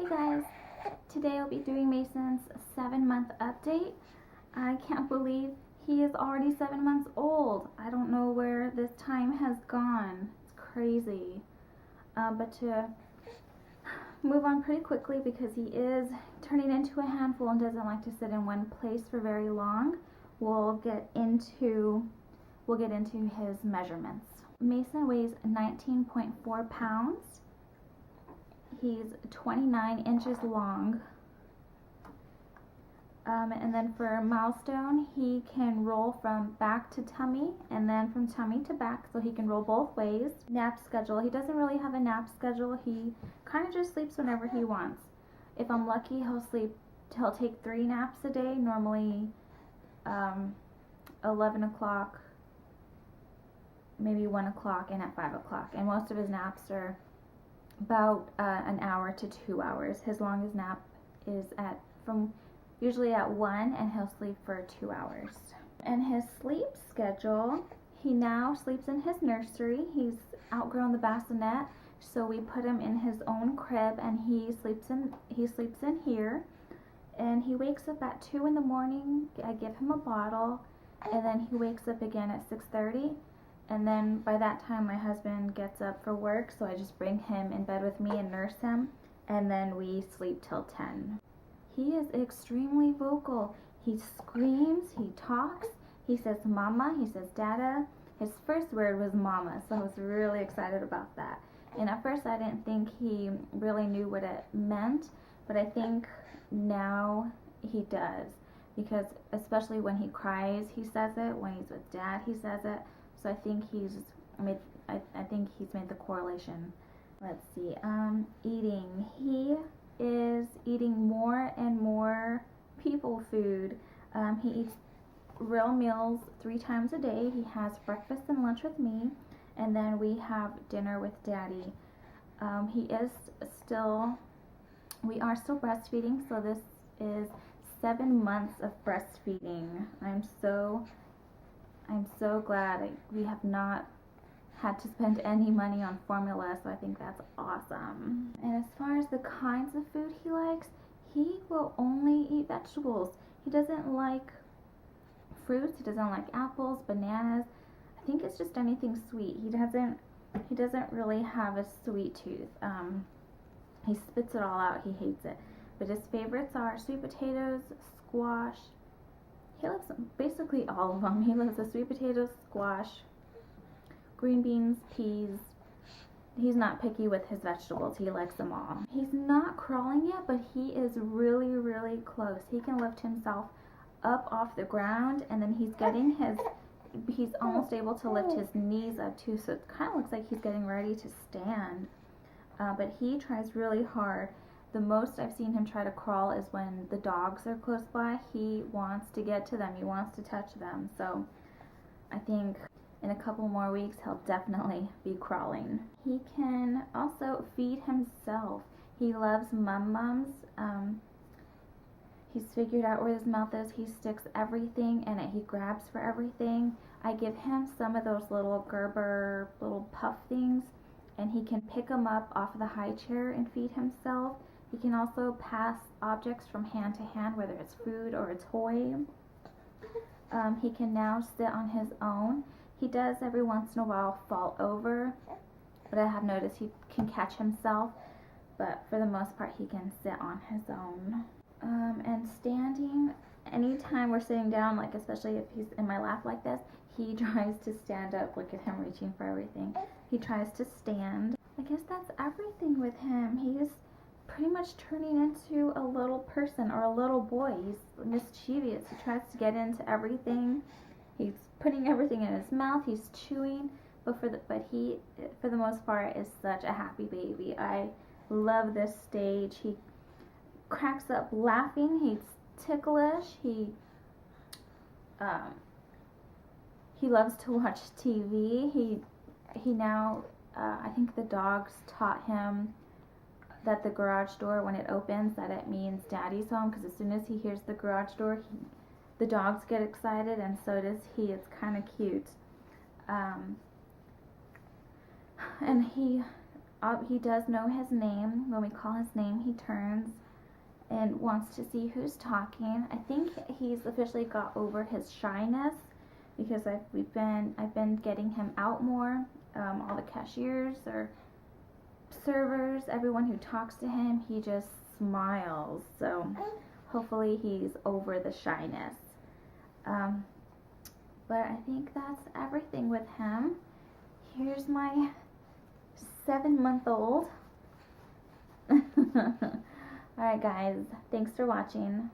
Hey guys, today I'll be doing Mason's 7-month update. I can't believe he is already 7 months old. I don't know where this time has gone. It's crazy. But to move on pretty quickly because he is turning into a handful and doesn't like to sit in one place for very long, we'll get into his measurements. Mason weighs 19.4 pounds. He's 29 inches long. And then for milestone, he can roll from back to tummy and then from tummy to back, so he can roll both ways. Nap schedule, he doesn't really have a nap schedule. He kind of just sleeps whenever he wants. If I'm lucky, he'll take 3 naps a day, normally 11 o'clock, maybe 1 o'clock, and at 5 o'clock. And most of his naps are about an hour to 2 hours. His longest nap is usually at 1, and he'll sleep for 2 hours. And his sleep schedule, he now sleeps in his nursery. He's outgrown the bassinet, so we put him in his own crib, and he sleeps in here. And he wakes up at 2 in the morning. I give him a bottle, and then he wakes up again at 6:30. And then by that time my husband gets up for work, so I just bring him in bed with me and nurse him, and then we sleep till 10. He is extremely vocal. He screams, he talks, he says mama, he says dada. His first word was mama, so I was really excited about that. And at first I didn't think he really knew what it meant, but I think now he does, because especially when he cries he says it, when he's with dad he says it. So I think he's made the correlation. Let's see. Eating. He is eating more and more people food. He eats real meals 3 times a day. He has breakfast and lunch with me, and then we have dinner with daddy. We are still breastfeeding, so this is 7 months of breastfeeding. I'm so glad we have not had to spend any money on formula, so I think that's awesome. And as far as the kinds of food he likes, he will only eat vegetables. He doesn't like fruits, he doesn't like apples, bananas. I think it's just anything sweet. He doesn't really have a sweet tooth. He spits it all out, he hates it. But his favorites are sweet potatoes, squash. He loves basically all of them. He loves the sweet potatoes, squash, green beans, peas. He's not picky with his vegetables. He likes them all. He's not crawling yet, but he is really, really close. He can lift himself up off the ground, and then he's almost able to lift his knees up too, so it kind of looks like he's getting ready to stand. But he tries really hard. The most I've seen him try to crawl is when the dogs are close by. He wants to get to them. He wants to touch them. So I think in a couple more weeks he'll definitely be crawling. He can also feed himself. He loves mums. He's figured out where his mouth is. He sticks everything in it. He grabs for everything. I give him some of those little Gerber little puff things, and he can pick them up off of the high chair and feed himself. He can also pass objects from hand to hand, whether it's food or a toy. He can now sit on his own. He does every once in a while fall over, but I have noticed he can catch himself, but for the most part he can sit on his own. And standing, anytime we're sitting down, like especially if he's in my lap like this, he tries to stand up. Look at him reaching for everything. He tries to stand. I guess that's everything with him. He is pretty much turning into a little person or a little boy. He's mischievous. He tries to get into everything. He's putting everything in his mouth. He's chewing, but he for the most part is such a happy baby. I love this stage. He cracks up laughing. He's ticklish. He loves to watch TV. He now I think the dogs taught him that the garage door, when it opens, that it means daddy's home, because as soon as he hears the garage door, the dogs get excited, and so does he. It's kind of cute. And he does know his name. When we call his name, he turns and wants to see who's talking. I think he's officially got over his shyness because I've been getting him out more. All the cashiers or servers, everyone who talks to him, he just smiles. So hopefully he's over the shyness. But I think that's everything with him. Here's my 7-month-old. Alright guys, thanks for watching.